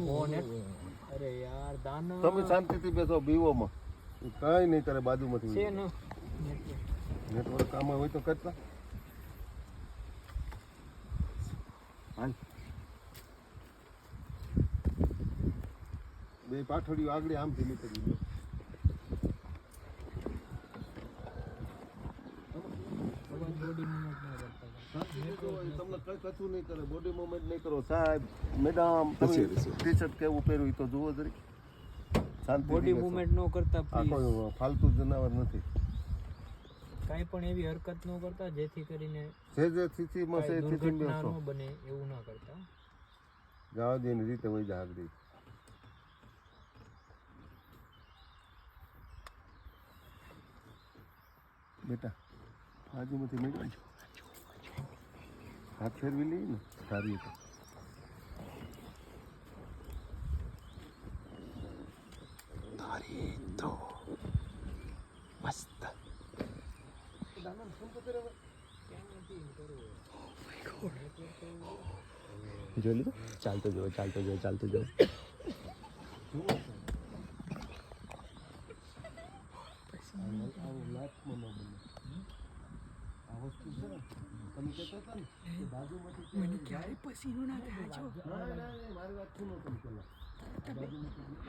અરે યાર દાના તમે શાંતિથી બેસો બીવોમાં કાંઈ નહીં કરે બાજુમાંથી છે ને નેટવર્ક આમાં હોય તો કરતા હાલ બે પાછળીઓ આગળ આમથી નીકળી ગયો બોડી મૂવમેન્ટ ન કરતા તમને કઈ કશું નહીં કરે બોડી મૂવમેન્ટ નહીં કરો સાહેબ મેડમ ટી શર્ટ કેવું પહેર્યું એ તો જુઓ જરી શાંતિ બોડી મૂવમેન્ટ ન કરતા આ કોઈ ફાલતુ જનાવર નથી કાંઈ પણ એવી હરકત ન કરતા જેથી કરીને જે સ્થિતિમાં છે દુર્ઘટના ન બને એવું ના કરતા જવા દે રીતે વહી જા આગળ બેટા બાજુમાંથી મેળવી હાથ ફેરવી લઈએ ને સારી રીતે તો મસ્ત જોઈ લીધું ચાલતો જો આ વસ્તુ છે ને તમે કહેતા હતા ને બાજુમાંથી મને ક્યારે પસીનો ના થાય મારી વાત સુનો તમે પેલા બાજુમાંથી